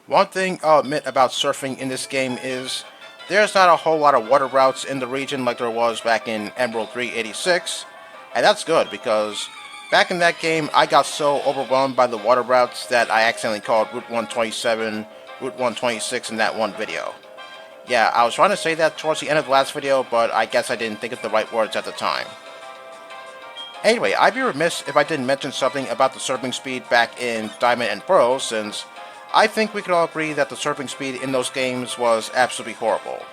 One thing I'll admit about surfing in this game is there's not a whole lot of water routes in the region like there was back in Emerald 386, and that's good because back in that game I got so overwhelmed by the water routes that I accidentally called Route 127, Route 126 in that one video. Yeah, I was trying to say that towards the end of the last video, but I guess I didn't think of the right words at the time. Anyway, I'd be remiss if I didn't mention something about the surfing speed back in Diamond and Pearl, since I think we could all agree that the surfing speed in those games was absolutely horrible.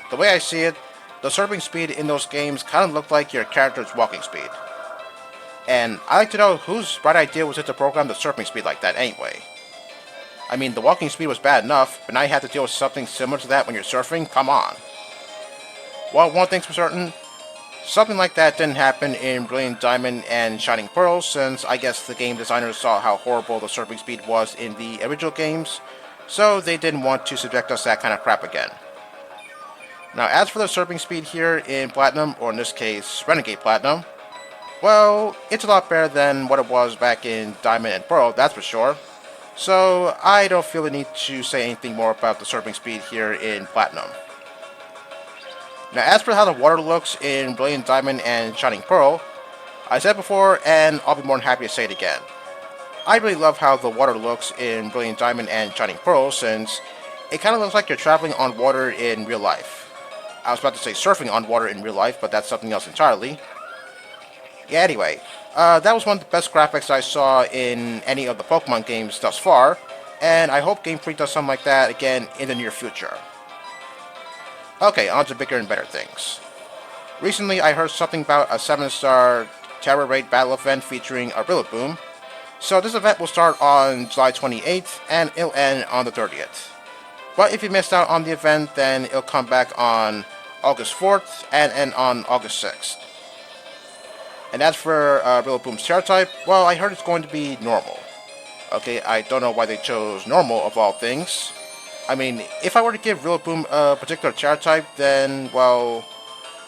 The way I see it, the surfing speed in those games kind of looked like your character's walking speed. And I'd like to know whose bright idea was it to program the surfing speed like that anyway. I mean, the walking speed was bad enough, but now you have to deal with something similar to that when you're surfing? Come on. Well, one thing's for certain, something like that didn't happen in Brilliant Diamond and Shining Pearl, since I guess the game designers saw how horrible the surfing speed was in the original games, so they didn't want to subject us to that kind of crap again. Now, as for the surfing speed here in Platinum, or in this case, Renegade Platinum, well, it's a lot better than what it was back in Diamond and Pearl, that's for sure. So, I don't feel the need to say anything more about the surfing speed here in Platinum. Now, as for how the water looks in Brilliant Diamond and Shining Pearl, I said before, and I'll be more than happy to say it again. I really love how the water looks in Brilliant Diamond and Shining Pearl, since it kind of looks like you're traveling on water in real life. I was about to say surfing on water in real life, but that's something else entirely. Yeah, anyway, that was one of the best graphics I saw in any of the Pokemon games thus far, and I hope Game Freak does something like that again in the near future. Okay, on to bigger and better things. Recently, I heard something about a 7-star Tera Raid battle event featuring a Rillaboom. So this event will start on July 28th, and it'll end on the 30th. But if you missed out on the event, then it'll come back on August 4th, and end on August 6th. And as for Rillaboom's Tera type, well, I heard it's going to be normal. Okay, I don't know why they chose normal of all things. I mean, if I were to give Rillaboom a particular Tera type, then, well,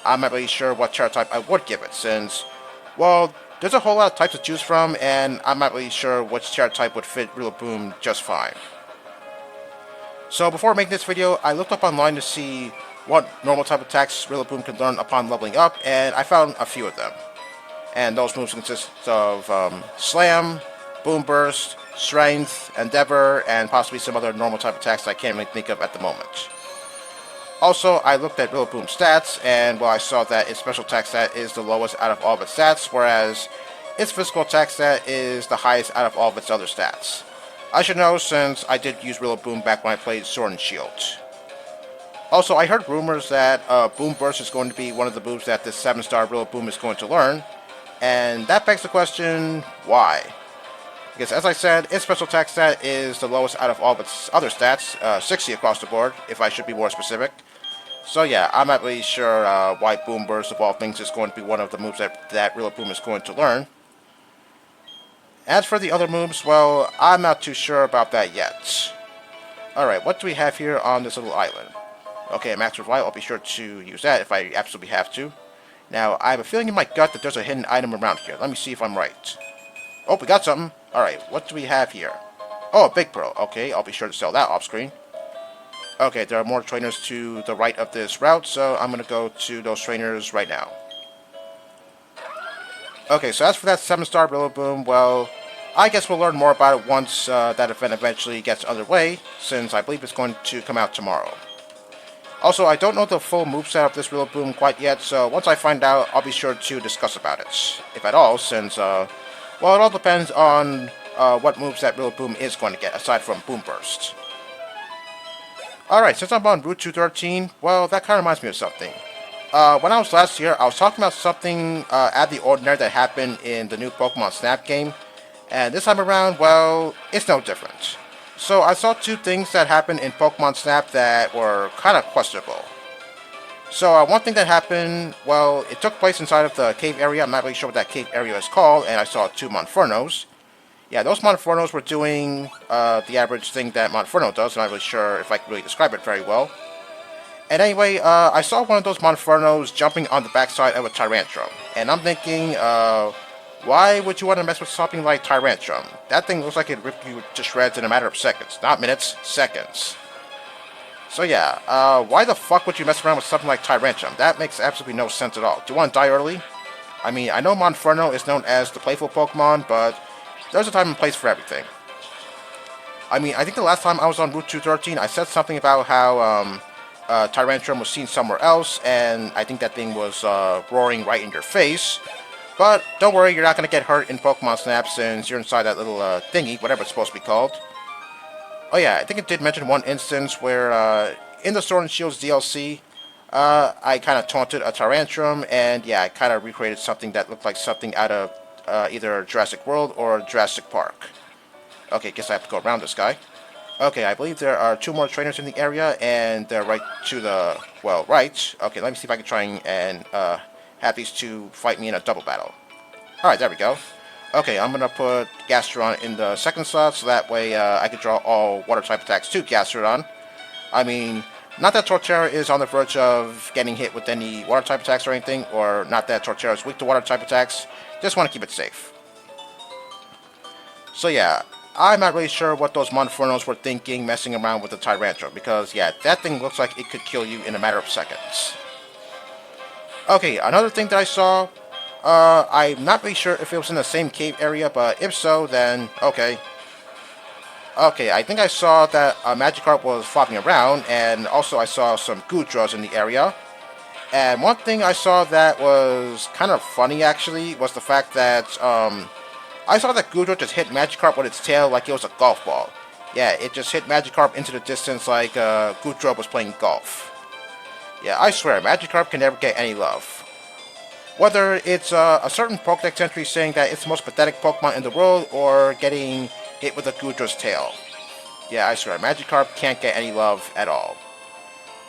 I'm not really sure what Tera type I would give it, since, well, there's a whole lot of types to choose from, and I'm not really sure which Tera type would fit Rillaboom just fine. So before making this video, I looked up online to see what normal type attacks Rillaboom can learn upon leveling up, and I found a few of them. And those moves consist of Slam, Boom Burst, Strength, Endeavor, and possibly some other normal type attacks that I can't really think of at the moment. Also, I looked at Rillaboom's stats, and well, I saw that its special attack stat is the lowest out of all of its stats, whereas its physical attack stat is the highest out of all of its other stats. I should know since I did use Rillaboom back when I played Sword and Shield. Also, I heard rumors that Boom Burst is going to be one of the moves that this 7-star Rillaboom is going to learn, and that begs the question, why? Because as I said, its special attack stat is the lowest out of all of its other stats, 60 across the board, if I should be more specific. So yeah, I'm not really sure why Boom Burst of all things is going to be one of the moves that Rillaboom is going to learn. As for the other moves, well, I'm not too sure about that yet. Alright, what do we have here on this little island? Okay, Max Revival, I'll be sure to use that if I absolutely have to. Now, I have a feeling in my gut that there's a hidden item around here. Let me see if I'm right. Oh, we got something. Alright, what do we have here? Oh, a Big Pearl. Okay, I'll be sure to sell that off screen. Okay, there are more trainers to the right of this route, so I'm going to go to those trainers right now. Okay, so as for that 7-star Rillaboom, well, I guess we'll learn more about it once that event eventually gets underway, since I believe it's going to come out tomorrow. Also, I don't know the full moveset of this Rillaboom quite yet, so once I find out, I'll be sure to discuss about it, if at all, since, well, it all depends on what moves that Rillaboom is going to get, aside from Boom Burst. Alright, since I'm on Route 213, well, that kind of reminds me of something. When I was last here, I was talking about something out of the ordinary that happened in the new Pokemon Snap game, and this time around, well, it's no different. So I saw two things that happened in Pokemon Snap that were kind of questionable. So one thing that happened, well, it took place inside of the cave area. I'm not really sure what that cave area is called, and I saw two Monfernos. Yeah, those Monfernos were doing the average thing that Monferno does. I'm not really sure if I can really describe it very well. And anyway, I saw one of those Monfernos jumping on the backside of a Tyrantrum. And I'm thinking, Why would you want to mess with something like Tyrantrum? That thing looks like it ripped you to shreds in a matter of seconds. Not minutes, seconds. So yeah, why the fuck would you mess around with something like Tyrantrum? That makes absolutely no sense at all. Do you want to die early? I mean, I know Monferno is known as the playful Pokemon, but there's a time and place for everything. I mean, I think the last time I was on Route 213, I said something about how Tyrantrum was seen somewhere else, and I think that thing was roaring right in your face. But don't worry, you're not going to get hurt in Pokemon Snap since you're inside that little thingy, whatever it's supposed to be called. Oh yeah, I think it did mention one instance where in the Sword and Shields DLC, I kind of taunted a Tyrantrum, and yeah, I kind of recreated something that looked like something out of either Jurassic World or Jurassic Park. Okay, guess I have to go around this guy. Okay, I believe there are 2 more trainers in the area, and they're right to the, well, right. Okay, let me see if I can try and have these 2 fight me in a double battle. Alright, there we go. Okay, I'm going to put Gastrodon in the second slot, so that way I can draw all water-type attacks to Gastrodon. I mean, not that Torterra is on the verge of getting hit with any water-type attacks or anything, or not that Torterra is weak to water-type attacks, just want to keep it safe. So yeah, I'm not really sure what those Monfernos were thinking messing around with the Tyrantrum, because yeah, that thing looks like it could kill you in a matter of seconds. Okay, another thing that I saw, I'm not really sure if it was in the same cave area, but if so, then okay. Okay, I think I saw that a Magikarp was flopping around, and also I saw some Goodras in the area. And one thing I saw that was kind of funny, actually, was the fact that, I saw that Goodra just hit Magikarp with its tail like it was a golf ball. Yeah, it just hit Magikarp into the distance like Goodra was playing golf. Yeah, I swear, Magikarp can never get any love. Whether it's a certain Pokédex entry saying that it's the most pathetic Pokemon in the world, or getting hit with a Goodra's tail. Yeah, I swear, Magikarp can't get any love at all.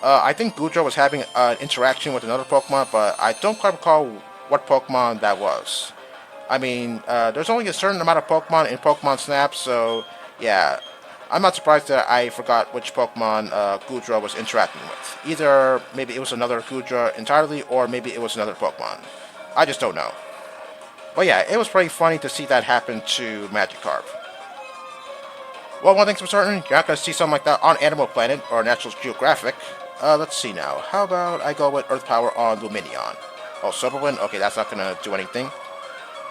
I think Goodra was having an interaction with another Pokemon, but I don't quite recall what Pokemon that was. I mean, there's only a certain amount of Pokemon in Pokemon Snap, so yeah, I'm not surprised that I forgot which Pokemon Goodra was interacting with. Either maybe it was another Goodra entirely, or maybe it was another Pokemon. I just don't know. But yeah, it was pretty funny to see that happen to Magikarp. Well, one thing's for certain, you're not going to see something like that on Animal Planet or National Geographic. Let's see now. How about I go with Earth Power on Lumineon? Oh, Silverwind? Okay, that's not going to do anything.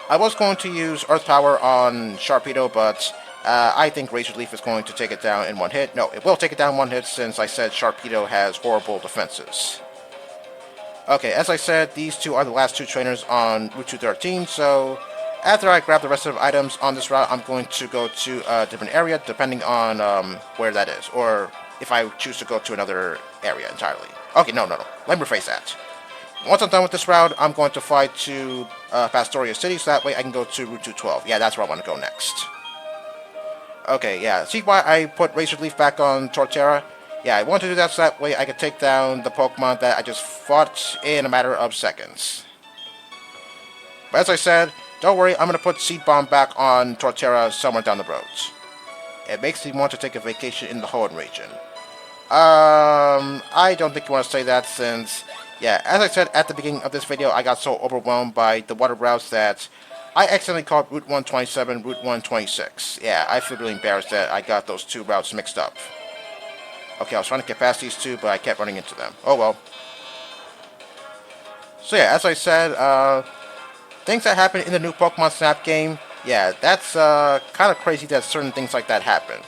I was going to use Earth Power on Sharpedo, but I think Razor Leaf is going to take it down in one hit. No, it will take it down in one hit since I said Sharpedo has horrible defenses. Okay, as I said, these 2 are the last 2 trainers on Route 213, so after I grab the rest of the items on this route, I'm going to go to a different area depending on where that is, or if I choose to go to another area entirely. Okay, no. Let me rephrase that. Once I'm done with this route, I'm going to fly to Pastoria City, so that way I can go to Route 212. Yeah, that's where I want to go next. Okay, yeah. See why I put Razor Leaf back on Torterra? Yeah, I want to do that so that way I can take down the Pokemon that I just fought in a matter of seconds. But as I said, don't worry, I'm going to put Seed Bomb back on Torterra somewhere down the road. It makes me want to take a vacation in the Hoenn region. I don't think you want to say that since, yeah, as I said at the beginning of this video, I got so overwhelmed by the water routes that I accidentally called Route 127 Route 126. Yeah, I feel really embarrassed that I got those 2 routes mixed up. Okay, I was trying to get past these 2, but I kept running into them. Oh well. So yeah, as I said, things that happen in the new Pokemon Snap game, yeah, that's kind of crazy that certain things like that happen.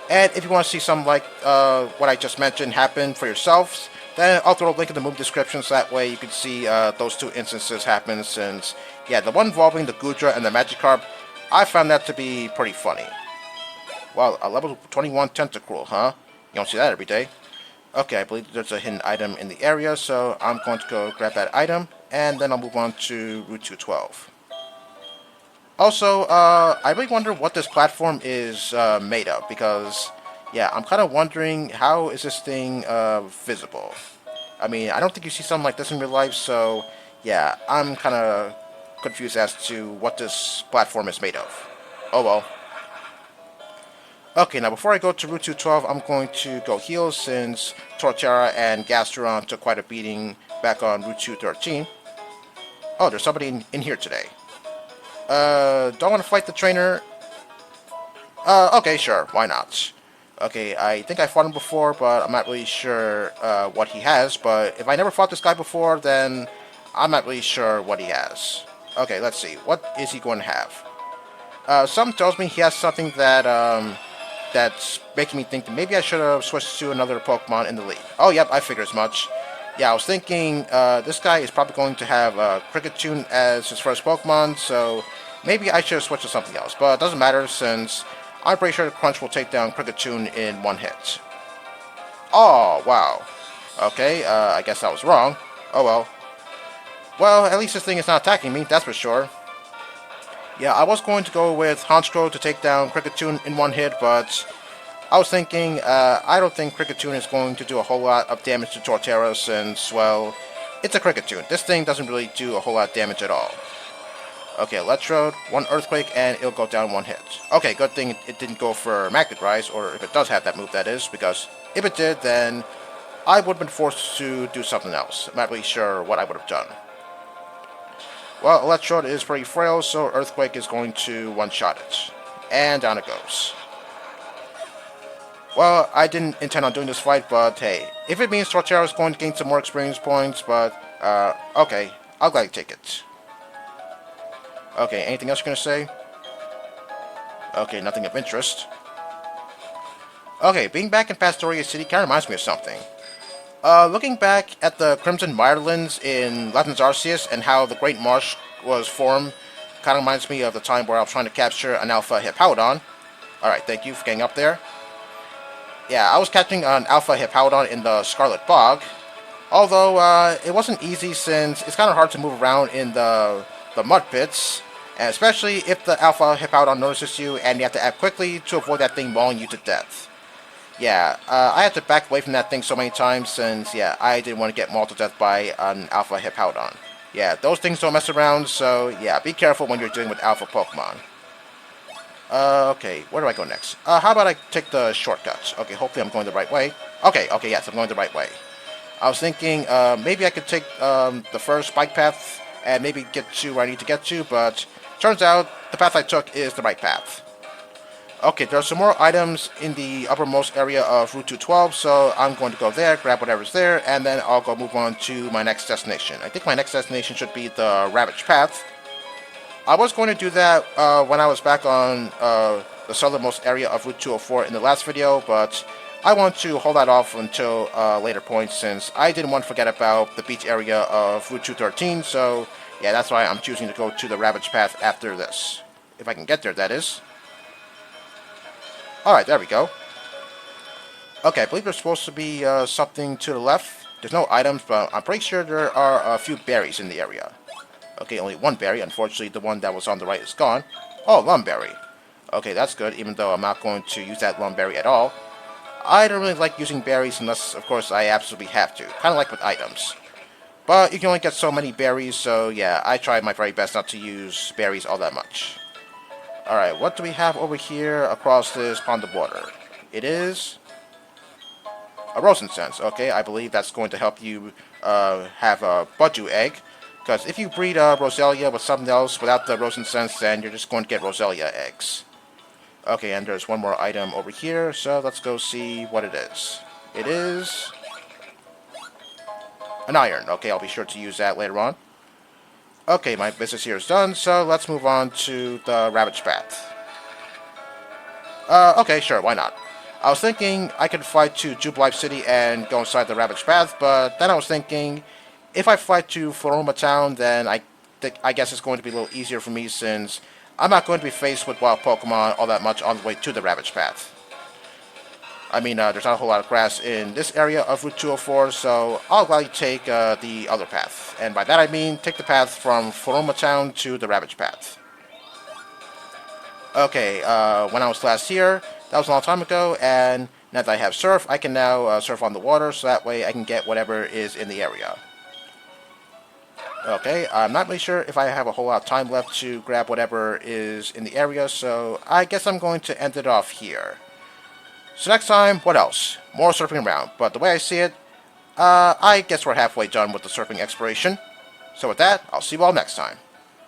And if you want to see something like what I just mentioned happen for yourselves, then I'll throw a link in the movie description so that way you can see those 2 instances happen, since, yeah, the one involving the Goodra and the Magikarp, I found that to be pretty funny. Well, a level 21 Tentacruel, huh? You don't see that every day. Okay, I believe there's a hidden item in the area, so I'm going to go grab that item, and then I'll move on to Route 212. Also, I really wonder what this platform is made of, because, yeah, I'm kind of wondering how is this thing visible. I mean, I don't think you see something like this in real life, so, yeah, I'm kind of confused as to what this platform is made of. Oh well. Okay, now before I go to Route 212, I'm going to go heal since Torterra and Gastrodon took quite a beating back on Route 213. Oh, there's somebody in here today. Don't want to fight the trainer. Okay, sure, why not? Okay, I think I fought him before, but I'm not really sure what he has. But if I never fought this guy before, then I'm not really sure what he has. Okay, let's see. What is he going to have? Something tells me he has something that that's making me think that maybe I should have switched to another Pokemon in the league. Oh, yep, I figured as much. Yeah, I was thinking this guy is probably going to have Kricketune as his first Pokemon, so maybe I should have switched to something else. But it doesn't matter since I'm pretty sure Crunch will take down Kricketune in one hit. Oh, wow. Okay, I guess I was wrong. Oh well. Well, at least this thing is not attacking me, that's for sure. Yeah, I was going to go with Honchkrow to take down Kricketune in one hit, but I was thinking, I don't think Kricketune is going to do a whole lot of damage to Torterra since, well, it's a Kricketune. This thing doesn't really do a whole lot of damage at all. Okay, Electrode, one Earthquake, and it'll go down one hit. Okay, good thing it didn't go for Magnet Rise, or if it does have that move, that is, because if it did, then I would have been forced to do something else. I'm not really sure what I would have done. Well, Electrode is pretty frail, so Earthquake is going to one-shot it. And down it goes. Well, I didn't intend on doing this fight, but hey, if it means Torterra is going to gain some more experience points, but, okay, I'll gladly take it. Okay, anything else you're going to say? Okay, nothing of interest. Okay, being back in Pastoria City kind of reminds me of something. Looking back at the Crimson Mirelands in Legends Arceus and how the Great Marsh was formed, kind of reminds me of the time where I was trying to capture an Alpha Hippowdon. Alright, thank you for getting up there. Yeah, I was catching an Alpha Hippowdon in the Scarlet Bog, although it wasn't easy since it's kind of hard to move around in the mud pits, and especially if the Alpha Hippowdon notices you and you have to act quickly to avoid that thing mauling you to death. Yeah, I had to back away from that thing so many times since, yeah, I didn't want to get mauled to death by an Alpha Hippowdon. Yeah, those things don't mess around, so yeah, be careful when you're dealing with Alpha Pokemon. Okay, where do I go next? How about I take the shortcuts? Okay, hopefully I'm going the right way. Okay, yes, I'm going the right way. I was thinking, maybe I could take the first bike path and maybe get to where I need to get to, but turns out the path I took is the right path. Okay, there are some more items in the uppermost area of Route 212, so I'm going to go there, grab whatever's there, and then I'll go move on to my next destination. I think my next destination should be the Ravage Path. I was going to do that when I was back on the southernmost area of Route 204 in the last video, but I want to hold that off until a later point since I didn't want to forget about the beach area of Route 213, so yeah, that's why I'm choosing to go to the Ravage Path after this. If I can get there, that is. Alright, there we go. Okay, I believe there's supposed to be something to the left. There's no items, but I'm pretty sure there are a few berries in the area. Okay, only one berry. Unfortunately, the one that was on the right is gone. Oh, Lumberry. Okay, that's good, even though I'm not going to use that Lumberry at all. I don't really like using berries unless, of course, I absolutely have to. Kind of like with items. But you can only get so many berries, so yeah, I tried my very best not to use berries all that much. Alright, what do we have over here across this pond of water? It is a Rosensense. Okay, I believe that's going to help you have a Budew egg. Because if you breed Roselia with something else without the Rosensense, then you're just going to get Roselia eggs. Okay, and there's one more item over here, so let's go see what it is. It is an iron. Okay, I'll be sure to use that later on. Okay, my business here is done, so let's move on to the Ravage Path. Okay, sure, why not? I was thinking I could fly to Jubilife City and go inside the Ravage Path, but then I was thinking, if I fly to Floroma Town, then I guess it's going to be a little easier for me since I'm not going to be faced with wild Pokemon all that much on the way to the Ravage Path. I mean, there's not a whole lot of grass in this area of Route 204, so I'll gladly take the other path. And by that I mean, take the path from Floroma Town to the Ravage Path. Okay, when I was last here, that was a long time ago, and now that I have Surf, I can now surf on the water, so that way I can get whatever is in the area. Okay, I'm not really sure if I have a whole lot of time left to grab whatever is in the area, so I guess I'm going to end it off here. So next time, what else? More surfing around, but the way I see it, I guess we're halfway done with the surfing exploration. So with that, I'll see you all next time.